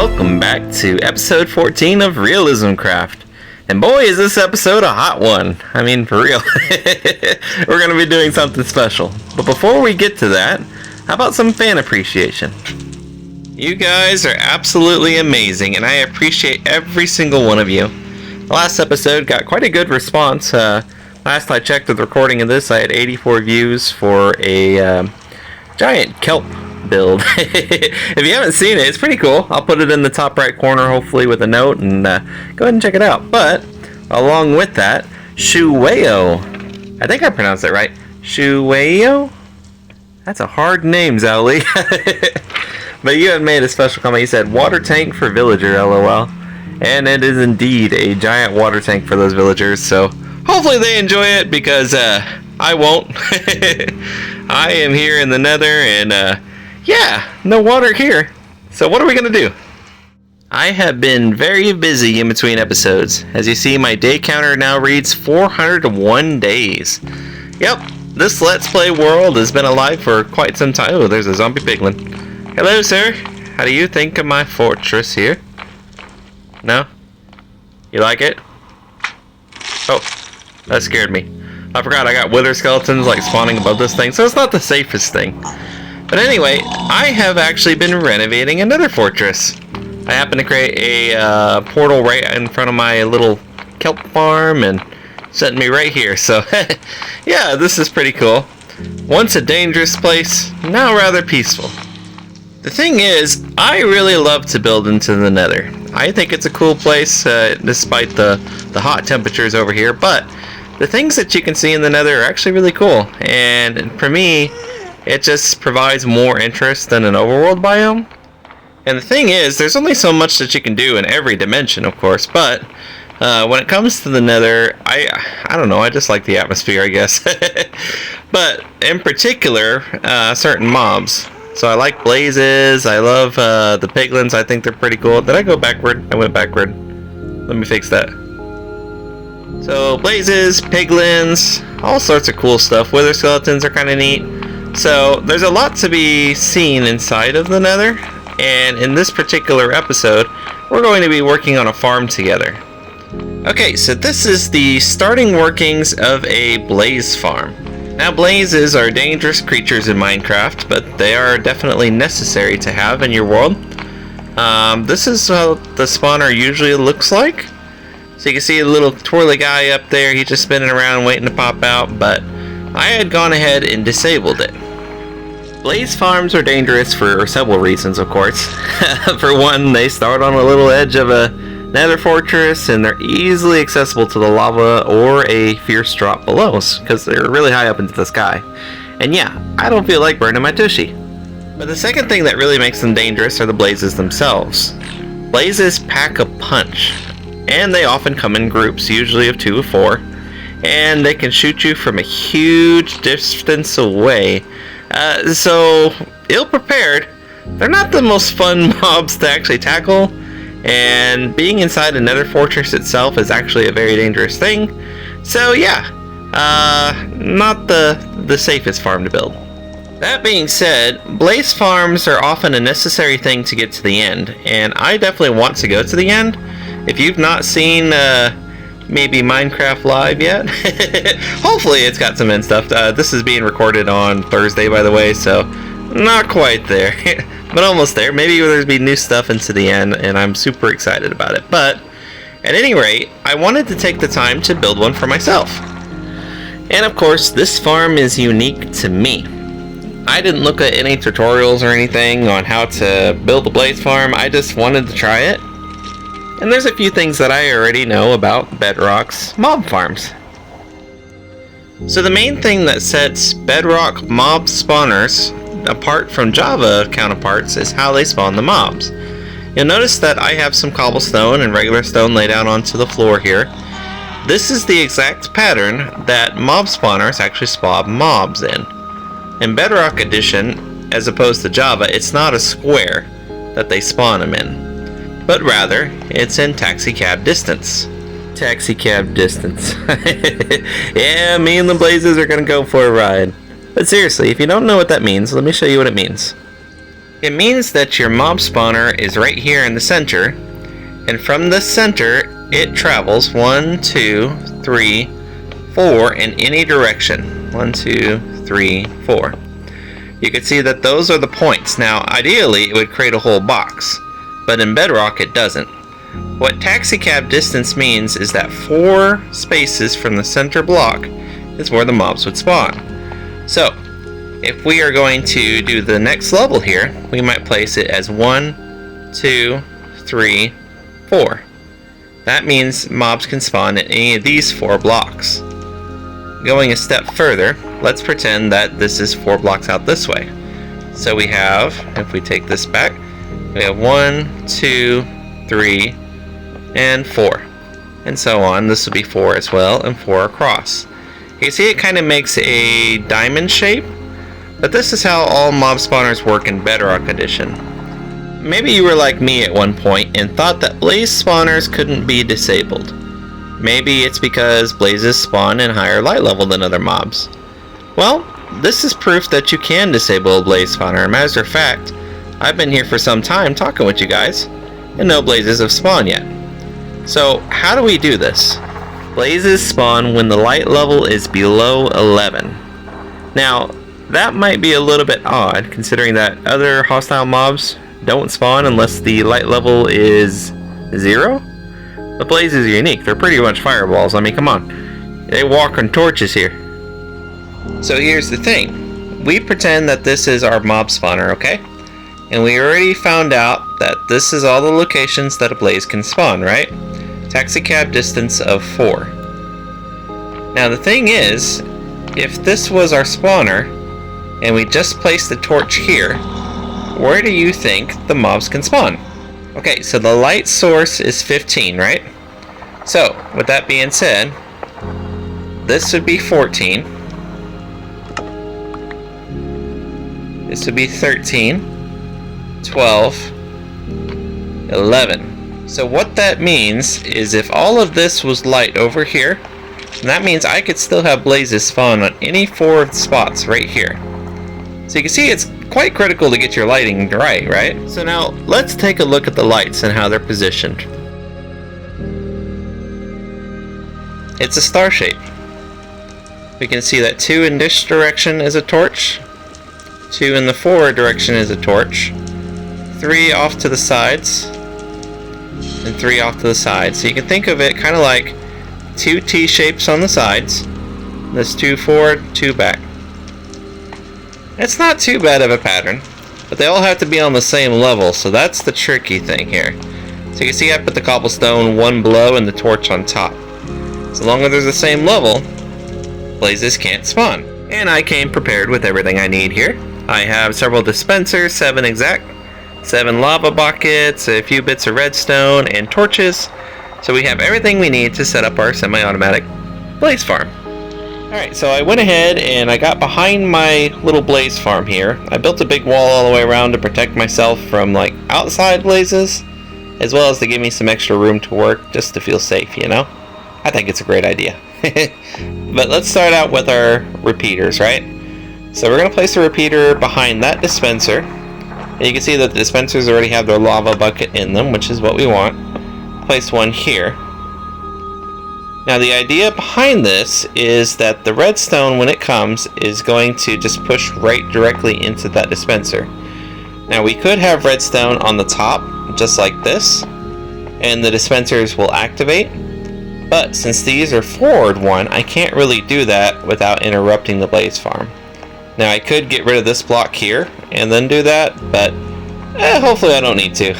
welcome back to episode 14 of RealismCraft. And boy, is this episode a hot one. I mean, for real. We're going to be doing something special. But before we get to that, how about some fan appreciation? You guys are absolutely amazing, and I appreciate every single one of you. The last episode got quite a good response. Last I checked with the recording of this, I had 84 views for a giant kelp build. If you haven't seen it, it's pretty cool. I'll put it in the top right corner, hopefully, with a note, and go ahead and check it out. But along with that, Shuweo, I think I pronounced it right. Shuweo? That's a hard name, Zowli. But you had made a special comment. You said, water tank for villager, LOL. And it is indeed a giant water tank for those villagers, so hopefully they enjoy it, because I won't. I am here in the Nether, and yeah, no water here. So what are we going to do? I have been very busy in between episodes. As you see, my day counter now reads 401 days. Yep, this Let's Play world has been alive for quite some time. Oh, there's a zombie piglin. Hello, sir. How do you think of my fortress here? No? You like it? Oh, that scared me. I forgot I got wither skeletons like spawning above this thing, so it's not the safest thing. But anyway, I have actually been renovating another fortress. I happen to create a portal right in front of my little kelp farm and sent me right here. So yeah, this is pretty cool. Once a dangerous place, now rather peaceful. The thing is, I really love to build into the Nether. I think it's a cool place, despite the hot temperatures over here, but the things that you can see in the Nether are actually really cool, and for me, it just provides more interest than an overworld biome. And the thing is, there's only so much that you can do in every dimension, of course, but when it comes to the Nether, I don't know, I just like the atmosphere, I guess. But in particular, certain mobs. So I like blazes, I love the piglins, I think they're pretty cool. Did I go backward? I went backward. Let me fix that. So blazes, piglins, all sorts of cool stuff. Wither skeletons are kind of neat. So there's a lot to be seen inside of the Nether. And in this particular episode, we're going to be working on a farm together. Okay, so this is the starting workings of a blaze farm. Now, blazes are dangerous creatures in Minecraft, but they are definitely necessary to have in your world. This is how the spawner usually looks like. So you can see a little twirly guy up there, he's just spinning around waiting to pop out, but I had gone ahead and disabled it. Blaze farms are dangerous for several reasons, of course. For one, they start on a little edge of a Nether fortress, and they're easily accessible to the lava or a fierce drop below, because they're really high up into the sky. And yeah, I don't feel like burning my tushy. But the second thing that really makes them dangerous are the blazes themselves. Blazes pack a punch, and they often come in groups, usually of 2 or 4, and they can shoot you from a huge distance away. So, ill-prepared, they're not the most fun mobs to actually tackle. And being inside a Nether fortress itself is actually a very dangerous thing. So yeah, not the safest farm to build. That being said, blaze farms are often a necessary thing to get to the end, and I definitely want to go to the end. If you've not seen maybe Minecraft Live yet, hopefully it's got some end stuff. This is being recorded on Thursday, by the way, so not quite there. But almost there. Maybe there'll be new stuff into the end, and I'm super excited about it. But at any rate, I wanted to take the time to build one for myself. And of course, this farm is unique to me. I didn't look at any tutorials or anything on how to build a blaze farm. I just wanted to try it. And there's a few things that I already know about Bedrock's mob farms. So the main thing that sets Bedrock mob spawners apart from Java counterparts is how they spawn the mobs. You'll notice that I have some cobblestone and regular stone laid out onto the floor here. This is the exact pattern that mob spawners actually spawn mobs in. In Bedrock Edition, as opposed to Java, it's not a square that they spawn them in, but rather it's in taxicab distance. Taxicab distance. Yeah, me and the blazes are gonna go for a ride. But seriously, if you don't know what that means, let me show you what it means. It means that your mob spawner is right here in the center, and from the center it travels 1, 2, 3, 4 in any direction. 1, 2, 3, 4. You can see that those are the points. Now, ideally, it would create a whole box, but in Bedrock, it doesn't. What taxicab distance means is that 4 spaces from the center block is where the mobs would spawn. So, if we are going to do the next level here, we might place it as 1, 2, 3, 4. That means mobs can spawn in any of these 4 blocks. Going a step further, let's pretend that this is 4 blocks out this way. So we have, if we take this back, we have 1, 2, 3, and 4. And so on. This will be 4 as well, and 4 across. You see it kind of makes a diamond shape, but this is how all mob spawners work in Bedrock Edition. Maybe you were like me at one point and thought that blaze spawners couldn't be disabled. Maybe it's because blazes spawn in higher light level than other mobs. Well, this is proof that you can disable a blaze spawner. Matter of fact, I've been here for some time talking with you guys, and no blazes have spawned yet. So, how do we do this? Blazes spawn when the light level is below 11. Now, that might be a little bit odd, considering that other hostile mobs don't spawn unless the light level is 0. But blazes are unique. They're pretty much fireballs. I mean, come on. They walk on torches here. So here's the thing. We pretend that this is our mob spawner, okay? And we already found out that this is all the locations that a blaze can spawn, right? Taxicab distance of 4. Now the thing is, if this was our spawner, and we just placed the torch here, where do you think the mobs can spawn? Okay, so the light source is 15, right? So, with that being said, this would be 14. This would be 13, 12, 11. So what that means is if all of this was light over here, that means I could still have blazes spawn on any 4 of the spots right here. So you can see it's quite critical to get your lighting right? So now, let's take a look at the lights and how they're positioned. It's a star shape. We can see that 2 in this direction is a torch, 2 in the forward direction is a torch, 3 off to the sides, and 3 off to the sides. So you can think of it kind of like 2 T-shapes on the sides. There's 2 forward, 2 back. It's not too bad of a pattern, but they all have to be on the same level, so that's the tricky thing here. So you can see I put the cobblestone 1 below and the torch on top. So long as they're the same level, blazes can't spawn. And I came prepared with everything I need here. I have several dispensers, 7 exact, 7 lava buckets, a few bits of redstone, and torches. So we have everything we need to set up our semi-automatic blaze farm. Alright, so I went ahead and I got behind my little blaze farm here. I built a big wall all the way around to protect myself from like outside blazes, as well as to give me some extra room to work, just to feel safe, you know? I think it's a great idea. But let's start out with our repeaters, right? So we're going to place a repeater behind that dispenser. And you can see that the dispensers already have their lava bucket in them, which is what we want. Place one here. Now the idea behind this is that the redstone, when it comes, is going to just push right directly into that dispenser. Now we could have redstone on the top, just like this, and the dispensers will activate. But since these are forward one, I can't really do that without interrupting the blaze farm. Now I could get rid of this block here and then do that, but hopefully I don't need to.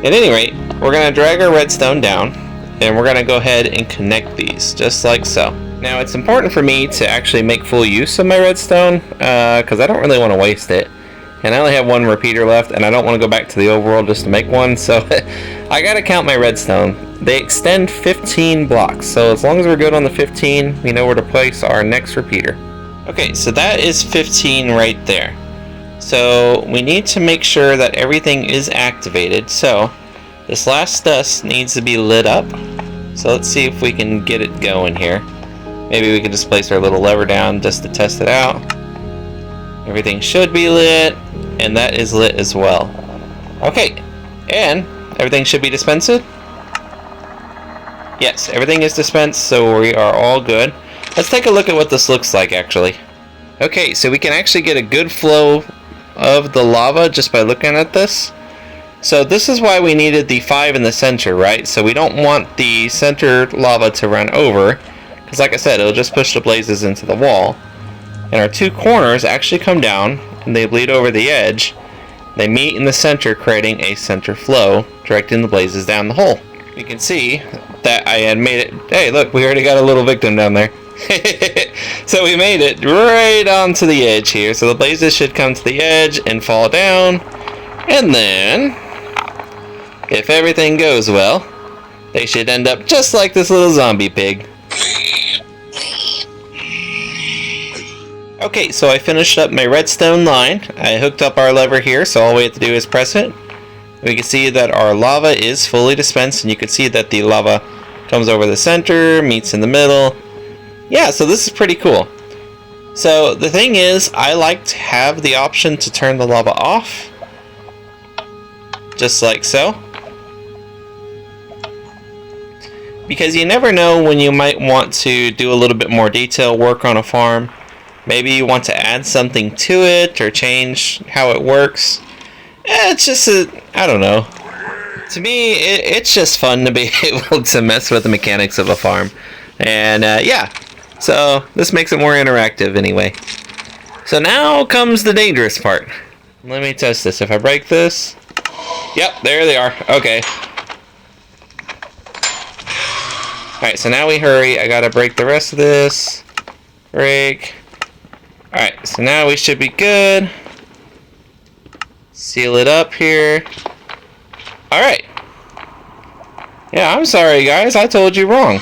At any rate, we're going to drag our redstone down, and we're going to go ahead and connect these, just like so. Now it's important for me to actually make full use of my redstone, because I don't really want to waste it. And I only have 1 repeater left, and I don't want to go back to the overworld just to make one, so I gotta count my redstone. They extend 15 blocks, so as long as we're good on the 15, we know where to place our next repeater. Okay, so that is 15 right there. So we need to make sure that everything is activated, so this last dust needs to be lit up. So let's see if we can get it going here. Maybe we can just place our little lever down just to test it out. Everything should be lit. and that is lit as well. Okay, and everything should be dispensed. Yes, everything is dispensed, so we are all good. Let's take a look at what this looks like, actually. Okay, so we can actually get a good flow of the lava just by looking at this. So this is why we needed the 5 in the center, right? So we don't want the center lava to run over, because like I said, it'll just push the blazes into the wall. And our 2 corners actually come down, and they bleed over the edge. They meet in the center, creating a center flow, directing the blazes down the hole. You can see that I had made it. Hey, look, we already got a little victim down there. So we made it right onto the edge here. So the blazes should come to the edge and fall down. And then, if everything goes well, they should end up just like this little zombie pig. Okay, so I finished up my redstone line. I hooked up our lever here, so all we have to do is press it. We can see that our lava is fully dispensed, and you can see that the lava comes over the center, meets in the middle. Yeah, so this is pretty cool. So the thing is, I like to have the option to turn the lava off, just like so. Because you never know when you might want to do a little bit more detail work on a farm. Maybe you want to add something to it or change how it works. It's just I don't know. To me, it's just fun to be able to mess with the mechanics of a farm. And yeah, so this makes it more interactive anyway. So now comes the dangerous part. Let me test this. If I break this... Yep, there they are. Okay. Alright, so now we hurry. I gotta break the rest of this. Break. Alright, so now we should be good. Seal it up here. Alright. Yeah, I'm sorry guys, I told you wrong.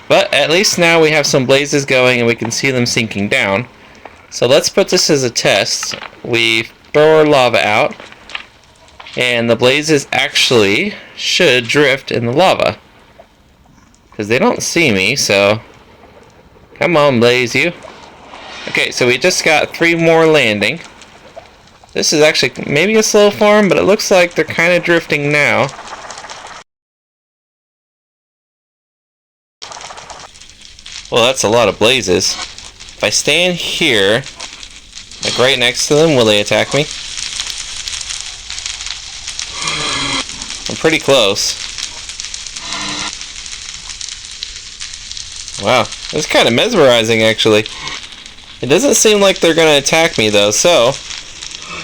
But at least now we have some blazes going and we can see them sinking down. So let's put this as a test. We throw our lava out, and the blazes actually should drift in the lava. Because they don't see me, so... Come on, blaze you. Okay, so we just got 3 more landing. This is actually maybe a slow farm, but it looks like they're kind of drifting now. Well, that's a lot of blazes. If I stand here, like right next to them, will they attack me? I'm pretty close. Wow, that's kind of mesmerizing actually. It doesn't seem like they're going to attack me though, so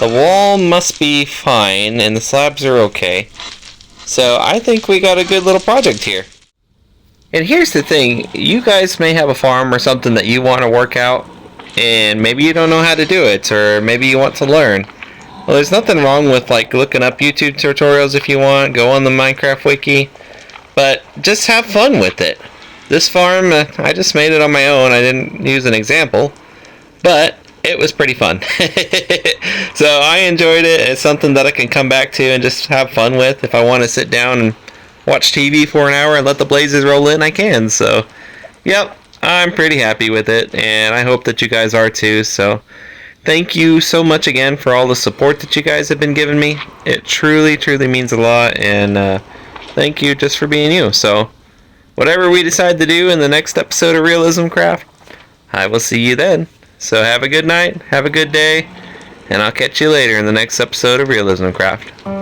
the wall must be fine and the slabs are okay. So I think we got a good little project here. And here's the thing, you guys may have a farm or something that you want to work out, and maybe you don't know how to do it, or maybe you want to learn. Well, there's nothing wrong with like looking up YouTube tutorials if you want, go on the Minecraft wiki, but just have fun with it. This farm, I just made it on my own, I didn't use an example, but it was pretty fun. So I enjoyed it. It's something that I can come back to and just have fun with. If I want to sit down and watch TV for an hour and let the blazes roll in, I can. So, yep, I'm pretty happy with it, and I hope that you guys are too. So, thank you so much again for all the support that you guys have been giving me. It truly, truly means a lot, and thank you just for being you. So, whatever we decide to do in the next episode of RealismCraft, I will see you then. So have a good night, have a good day, and I'll catch you later in the next episode of RealismCraft.